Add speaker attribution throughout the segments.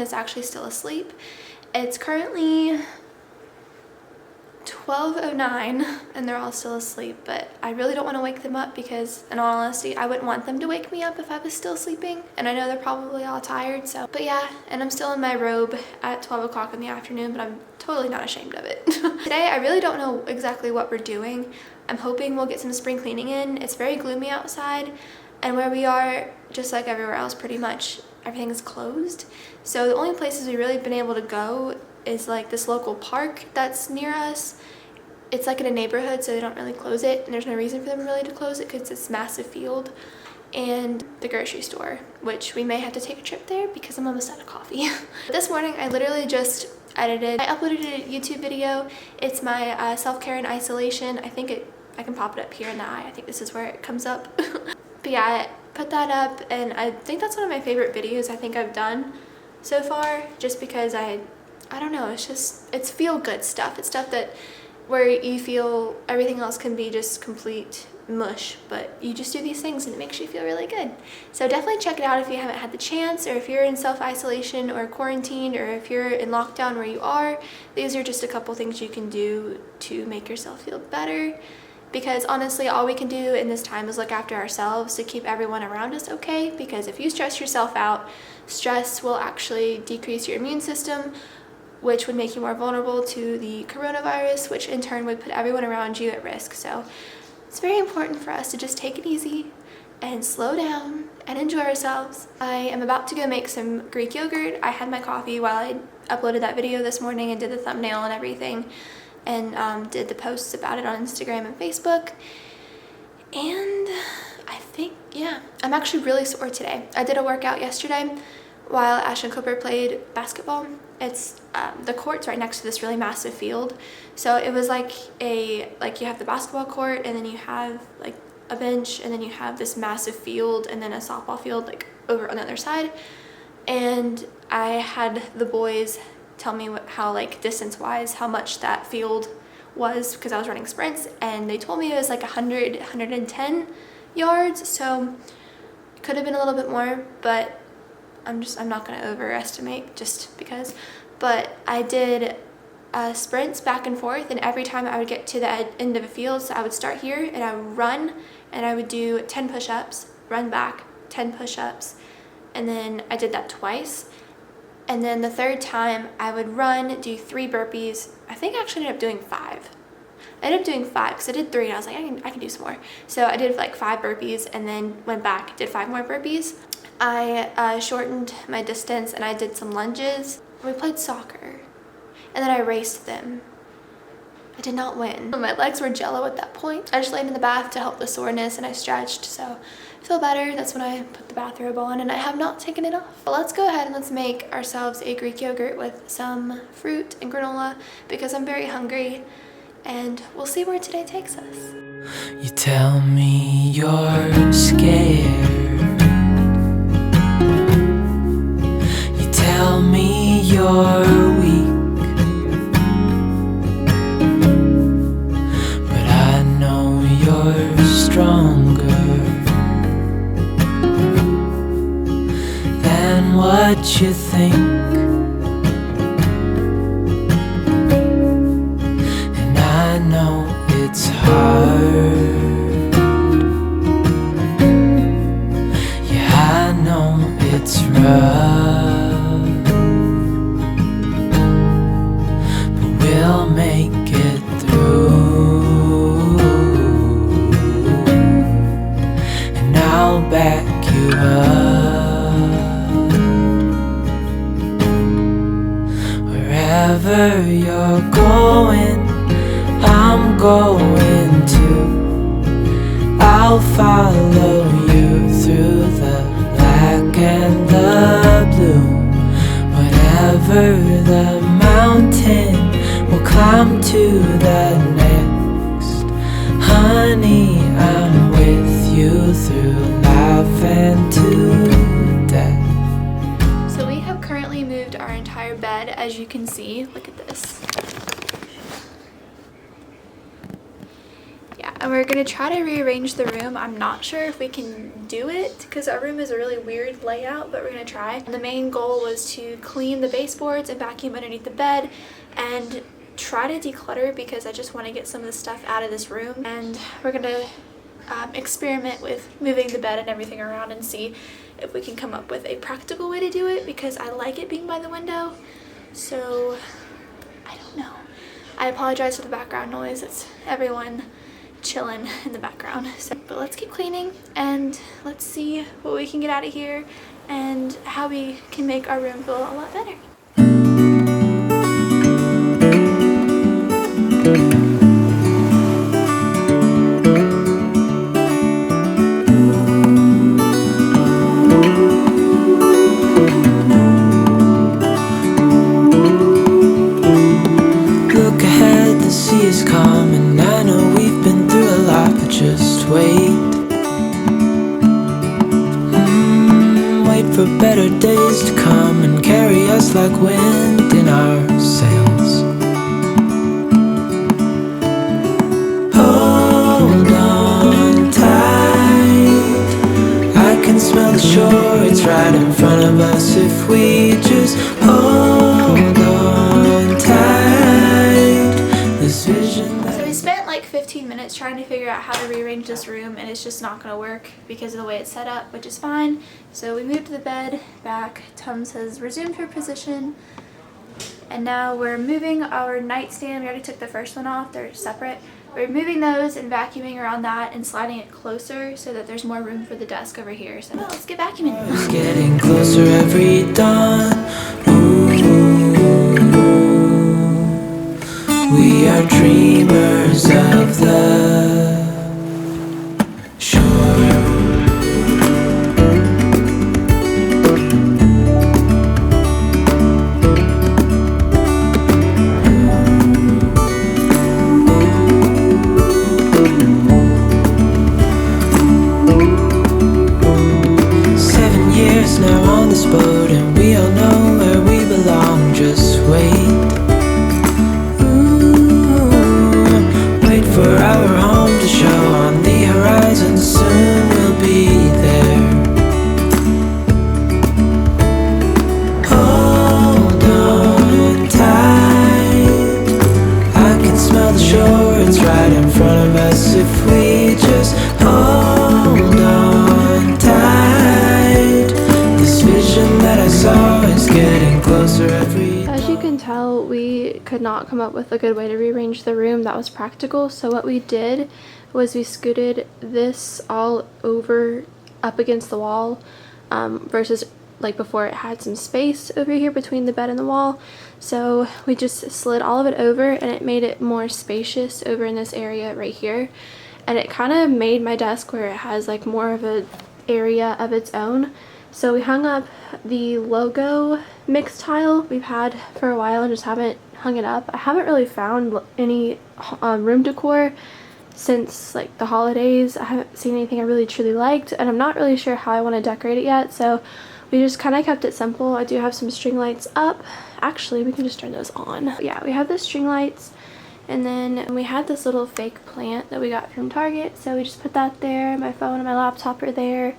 Speaker 1: is actually still asleep. It's currently 12:09 and they're all still asleep, but I really don't want to wake them up because in all honesty I wouldn't want them to wake me up if I was still sleeping, and I know they're probably all tired. So but yeah, and I'm still in my robe at 12 o'clock in the afternoon, but I'm totally not ashamed of it. Today I really don't know exactly what we're doing. I'm hoping we'll get some spring cleaning in. It's very gloomy outside, and where we are, just like everywhere else pretty much, everything is closed. So the only places we've really been able to go is like this local park that's near us. It's like in a neighborhood, so they don't really close it, and there's no reason for them really to close it because it's a massive field. And the grocery store, which we may have to take a trip there because I'm almost out of coffee. This morning I literally just edited. I uploaded a YouTube video. It's my self-care and isolation. I can pop it up here in the eye. I think this is where it comes up. But yeah, I put that up, and I think that's one of my favorite videos I think I've done so far, just because I don't know, it's feel good stuff. It's stuff that where you feel everything else can be just complete mush, but you just do these things and it makes you feel really good. So definitely check it out if you haven't had the chance, or if you're in self-isolation or quarantined, or if you're in lockdown where you are. These are just a couple things you can do to make yourself feel better, because honestly all we can do in this time is look after ourselves to keep everyone around us okay. Because if you stress yourself out, stress will actually decrease your immune system, which would make you more vulnerable to the coronavirus, which in turn would put everyone around you at risk. So it's very important for us to just take it easy and slow down and enjoy ourselves. I am about to go make some Greek yogurt. I had my coffee while I uploaded that video this morning and did the thumbnail and everything, and did the posts about it on Instagram and Facebook. And I think, yeah, I'm actually really sore today. I did a workout yesterday while Ashton Cooper played basketball. It's the court's right next to this really massive field, so it was like you have the basketball court, and then you have like a bench, and then you have this massive field, and then a softball field like over on the other side. And I had the boys tell me how like distance wise how much that field was, because I was running sprints, and they told me it was like 110 yards, so it could have been a little bit more, but I'm not going to overestimate just because. But I did sprints back and forth, and every time I would get to the end of a field, so I would start here and I would run, and I would do 10 push-ups, run back, 10 push-ups, and then I did that twice. And then the third time I would run, do 3 burpees. I think I actually ended up doing 5. I ended up doing 5 because I did 3 and I was like, I can do some more. So I did like 5 burpees and then went back, did 5 more burpees. I shortened my distance and I did some lunges. We played soccer, and then I raced them. I did not win. My legs were jello at that point. I just laid in the bath to help the soreness, and I stretched, so I feel better. That's when I put the bathrobe on, and I have not taken it off. But let's go ahead and let's make ourselves a Greek yogurt with some fruit and granola, because I'm very hungry, and we'll see where today takes us.
Speaker 2: You tell me you're scared. Tell me you're weak, but I know you're stronger than what you think. And I know it's hard. Yeah, I know it's rough. We'll make it through, and I'll back you up. Wherever you're going, I'm going too. I'll follow you through the black and the blue. Whatever the mountain, we'll climb to the next. Honey, I'm with you through life and to death.
Speaker 1: So we have currently moved our entire bed, as you can see. Look at this. Yeah, and we're gonna try to rearrange the room. I'm not sure if we can do it because our room is a really weird layout, but we're gonna try. The main goal was to clean the baseboards and vacuum underneath the bed and try to declutter because I just want to get some of the stuff out of this room. And we're gonna experiment with moving the bed and everything around and see if we can come up with a practical way to do it because I like it being by the window. So I don't know. I apologize for the background noise. It's everyone chilling in the background. But let's keep cleaning and let's see what we can get out of here and how we can make our room feel a lot better.
Speaker 2: Look ahead, the sea is calm, and I know we've been through a lot, but just wait. Wait for better days to come and carry us like wind in our sails. Hold on tight, I can smell the shore, it's right in front of us if we just hold on tight. This vision that
Speaker 1: So we spent like 15 minutes trying to figure out how to rearrange this room, and it's just not going to work because of the way it's set up, which is fine. So we moved the bed back. Tums has resumed her position, and now we're moving our nightstand. We already took the first one off, they're separate. We're moving those and vacuuming around that and sliding it closer so that there's more room for the desk over here. So let's get vacuuming.
Speaker 2: is getting closer every dawn. Ooh, we are dreamers of the shore. 7 years now on this boat, and we all know where we belong. Just wait. Wait for our home to show on the horizon. Soon we'll be there. Hold on tight, I can smell the shore, it's right in front of us if we just hold on tight. This vision that I saw is getting closer every
Speaker 1: As you can tell, we could not come up with a good way to rearrange the room that was practical. So what we did was we scooted this all over up against the wall versus like before it had some space over here between the bed and the wall. So we just slid all of it over and it made it more spacious over in this area right here. And it kind of made my desk where it has like more of an area of its own. So we hung up the logo mix tile we've had for a while and just haven't hung it up. I haven't really found any room decor since like the holidays. I haven't seen anything I really truly liked, and I'm not really sure how I want to decorate it yet, so we just kind of kept it simple. I do have some string lights up. Actually, we can just turn those on. But yeah, we have the string lights, and then we had this little fake plant that we got from Target, so we just put that there. My phone and my laptop are there,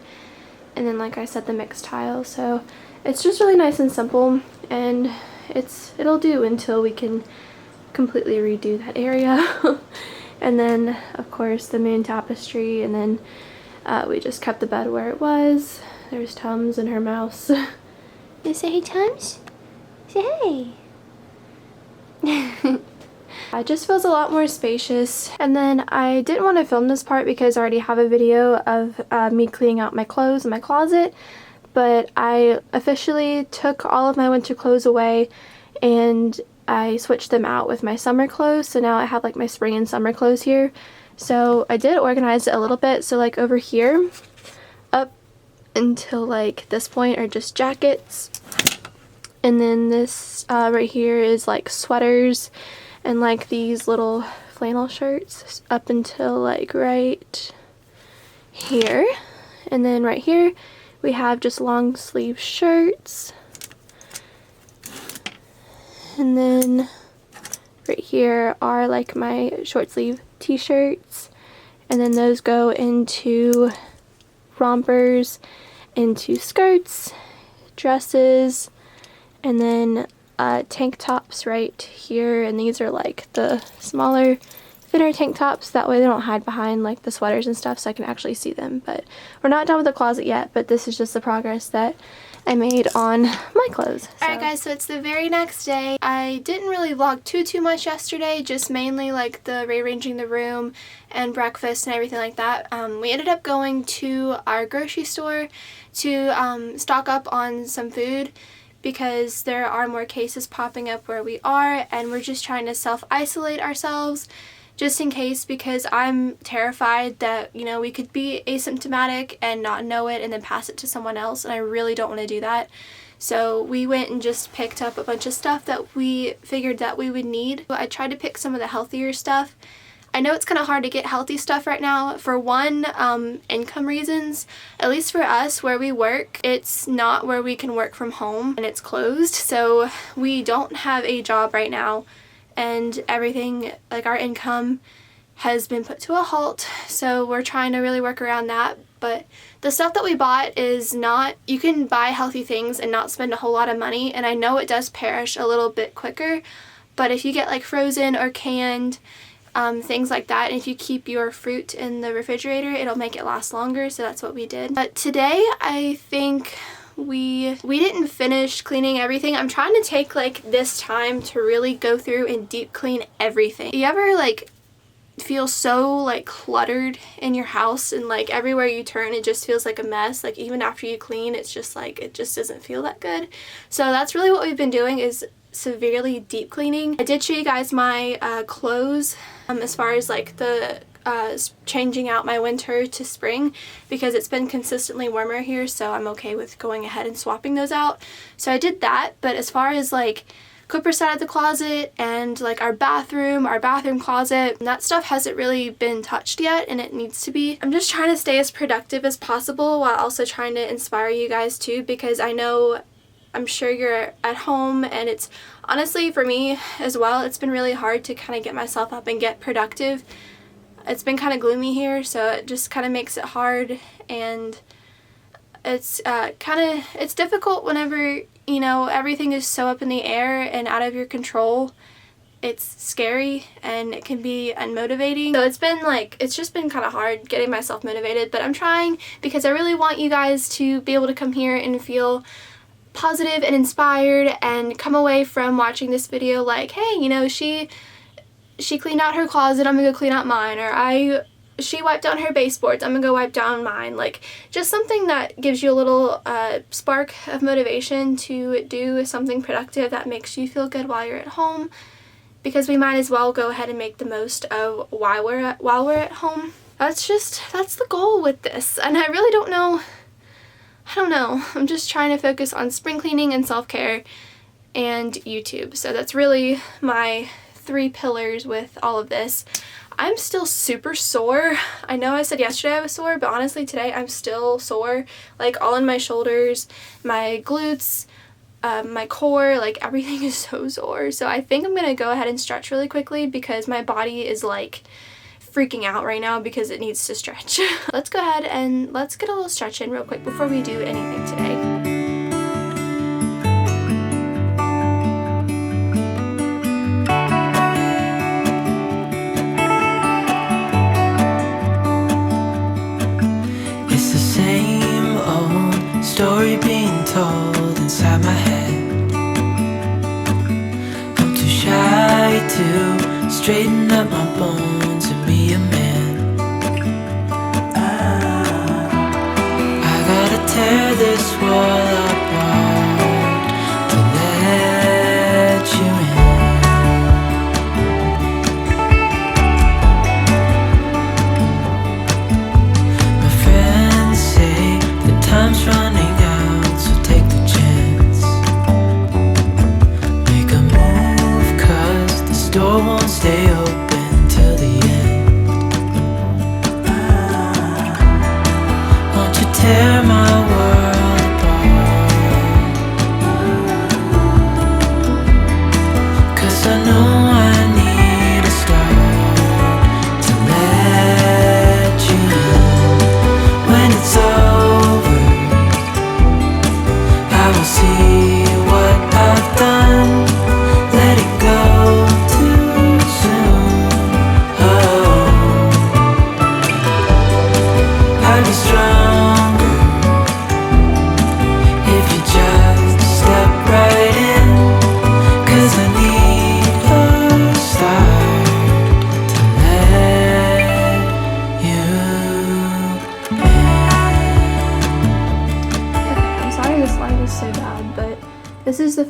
Speaker 1: and then like I said, the mix tile. So it's just really nice and simple, and it'll do until we can completely redo that area. And then of course the moon tapestry, and then we just kept the bed where it was. There's Tums and her mouse. You say hey, Tums? Say hey. It just feels a lot more spacious. And then I didn't want to film this part because I already have a video of me cleaning out my clothes in my closet, but I officially took all of my winter clothes away and I switched them out with my summer clothes. So now I have like my spring and summer clothes here. So I did organize it a little bit. So like over here up until like this point are just jackets, and then this right here is like sweaters and like these little flannel shirts up until like right here. And then right here we have just long sleeve shirts. And then right here are like my short sleeve t-shirts. and then those go into rompers, into skirts, dresses, and then tank tops right here, and these are like the smaller, thinner tank tops. That way they don't hide behind like the sweaters and stuff, so I can actually see them. But we're not done with the closet yet, but this is just the progress that I made on my clothes. Alright guys, so it's the very next day. I didn't really vlog too much yesterday, just mainly like the rearranging the room and breakfast and everything like that. We ended up going to our grocery store to stock up on some food because there are more cases popping up where we are, and we're just trying to self-isolate ourselves just in case, because I'm terrified that, you know, we could be asymptomatic and not know it and then pass it to someone else, and I really don't want to do that. So we went and just picked up a bunch of stuff that we figured that we would need. I tried to pick some of the healthier stuff. I know it's kind of hard to get healthy stuff right now. For one, income reasons. At least for us, where we work, it's not where we can work from home, and it's closed. So we don't have a job right now, and everything, like our income, has been put to a halt. So we're trying to really work around that. But the stuff that we bought is not, you can buy healthy things and not spend a whole lot of money, and I know it does perish a little bit quicker, but if you get like frozen or canned, things like that, and if you keep your fruit in the refrigerator, it'll make it last longer, so that's what we did. But today, I think we didn't finish cleaning everything. I'm trying to take like this time to really go through and deep clean everything. You ever like feel so like cluttered in your house, and like everywhere you turn it just feels like a mess? Like even after you clean, it's just like, it just doesn't feel that good. So that's really what we've been doing, is severely deep cleaning. I did show you guys my clothes as far as like the changing out my winter to spring, because it's been consistently warmer here, so I'm okay with going ahead and swapping those out. So I did that. But as far as like Cooper's side of the closet and like our bathroom closet, that stuff hasn't really been touched yet, and it needs to be. I'm just trying to stay as productive as possible while also trying to inspire you guys too, because I'm sure you're at home, and it's honestly, for me as well, it's been really hard to kind of get myself up and get productive. It's been kind of gloomy here, so it just kind of makes it hard, and it's it's difficult whenever, you know, everything is so up in the air and out of your control. It's scary and it can be unmotivating. So it's just been kind of hard getting myself motivated, but I'm trying, because I really want you guys to be able to come here and feel positive and inspired and come away from watching this video like, hey, you know, she cleaned out her closet, I'm gonna go clean out mine, or she wiped down her baseboards, I'm gonna go wipe down mine. Like, just something that gives you a little spark of motivation to do something productive that makes you feel good while you're at home, because we might as well go ahead and make the most of while we're at home. That's the goal with this, and I really don't know. I'm just trying to focus on spring cleaning and self-care and YouTube. So that's really my 3 pillars with all of this. I'm still super sore. I know I said yesterday I was sore, but honestly today I'm still sore. Like all in my shoulders, my glutes, my core, like everything is so sore. So I think I'm gonna go ahead and stretch really quickly, because my body is like freaking out right now because it needs to stretch. Let's go ahead and let's get a little stretch in real quick before we do anything today.
Speaker 2: It's the same old story being told inside my head. I'm too shy to straighten up my bones and be a man. I gotta tear this wall apart to let you in. My friends say the time's running out, so take the chance. Make a move, 'cause the store won't stay open till the end. Won't you tear my world apart? 'Cause I know I need a start to let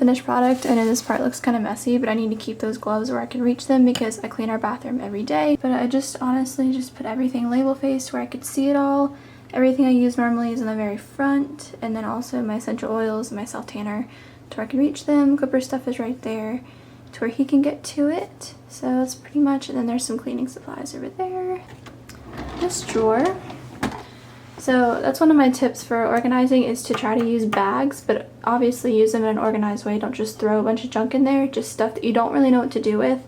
Speaker 1: finished product, and this part looks kind of messy, but I need to keep those gloves where I can reach them because I clean our bathroom every day. But I just honestly just put everything label faced where I could see it all. Everything I use normally is in the very front, and then also my essential oils and my self tanner to where I can reach them. Cooper stuff is right there to where he can get to it. So that's pretty much, and then there's some cleaning supplies over there. This drawer. So that's one of my tips for organizing, is to try to use bags, but obviously use them in an organized way. Don't just throw a bunch of junk in there, just stuff that you don't really know what to do with.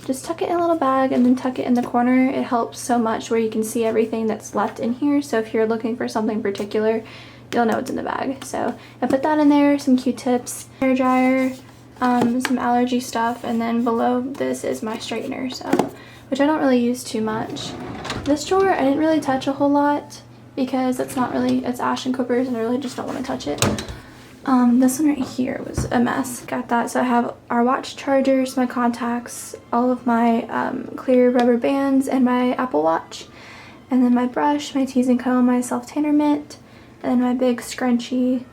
Speaker 1: Just tuck it in a little bag and then tuck it in the corner. It helps so much where you can see everything that's left in here. So if you're looking for something particular, you'll know what's in the bag. So I put that in there, some Q-tips, hair dryer, some allergy stuff, and then below this is my straightener, so which I don't really use too much. This drawer I didn't really touch a whole lot because it's Ash and Cooper's and I really just don't want to touch it. This one right here was a mess. Got that. So I have our watch chargers, my contacts, all of my clear rubber bands, and my Apple Watch, and then my brush, my tease and comb, my self tanner mitt, and then my big scrunchie,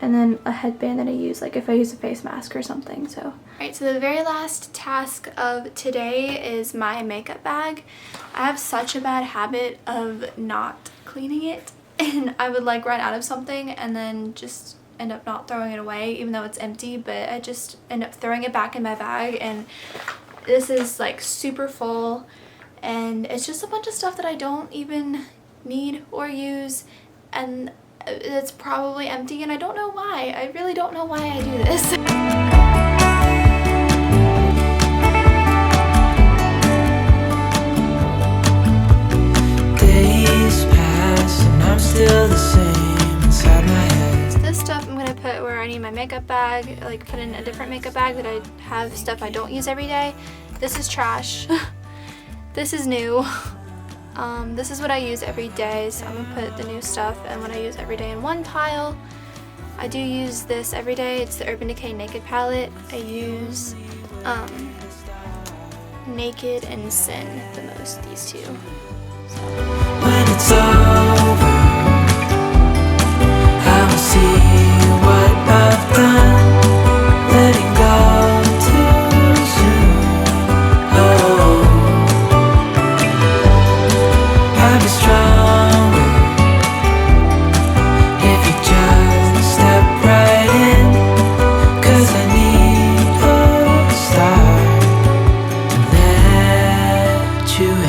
Speaker 1: and then a headband that I use like if I use a face mask or something. So alright, so the very last task of today is my makeup bag. I have such a bad habit of not cleaning it, and I would like run out of something and then just end up not throwing it away even though it's empty, but I just end up throwing it back in my bag, and this is like super full and it's just a bunch of stuff that I don't even need or use, and it's probably empty and I don't know why. I really don't know why I do this.
Speaker 2: Still the same inside my head.
Speaker 1: So this stuff I'm gonna put where I need my makeup bag, like put in a different makeup bag that I have stuff I don't use every day. This is trash. This is new. This is what I use every day, so I'm gonna put the new stuff and what I use every day in one pile. I do use this every day. It's the Urban Decay Naked palette. I use Naked and Sin the most, these two. So.
Speaker 2: When it's over, I will see what I've done, letting go too soon. Oh, I'll be stronger if you just step right in, 'cause I need a start and let you in.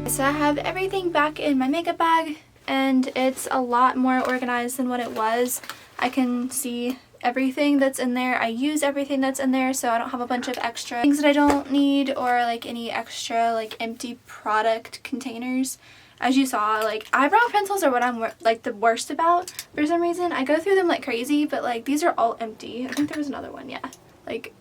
Speaker 1: So I have everything back in my makeup bag, and it's a lot more organized than what it was. I can see everything that's in there. I use everything that's in there, so I don't have a bunch of extra things that I don't need, or like any extra like empty product containers. As you saw, like eyebrow pencils are what I'm like the worst about for some reason. I go through them like crazy, but like these are all empty. I think there was another one, yeah. Like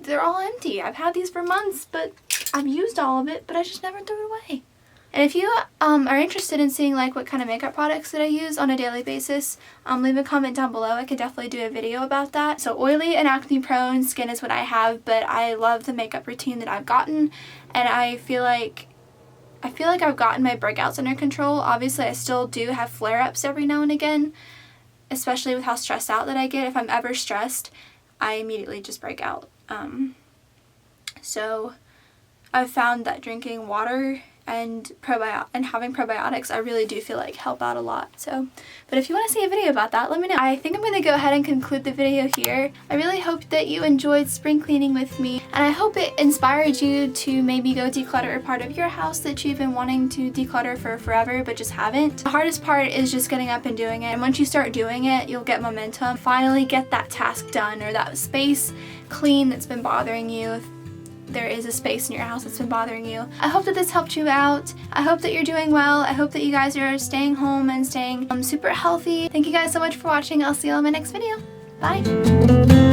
Speaker 1: they're all empty. I've had these for months, but I've used all of it, but I just never threw it away. And if you are interested in seeing like what kind of makeup products that I use on a daily basis, leave a comment down below. I could definitely do a video about that. So oily and acne prone skin is what I have, but I love the makeup routine that I've gotten, and I feel like I've gotten my breakouts under control. Obviously, I still do have flare-ups every now and again, especially with how stressed out that I get. If I'm ever stressed, I immediately just break out. So I've found that drinking water and having probiotics, I really do feel like help out a lot. So, but if you want to see a video about that, let me know. I think I'm going to go ahead and conclude the video here. I really hope that you enjoyed spring cleaning with me, and I hope it inspired you to maybe go declutter a part of your house that you've been wanting to declutter for forever but just haven't. The hardest part is just getting up and doing it, and once you start doing it, you'll get momentum. Finally get that task done, or that space clean that's been bothering you. If there is a space in your house that's been bothering you. I hope that this helped you out. I hope that you're doing well. I hope that you guys are staying home and staying super healthy. Thank you guys so much for watching. I'll see you on my next video. Bye.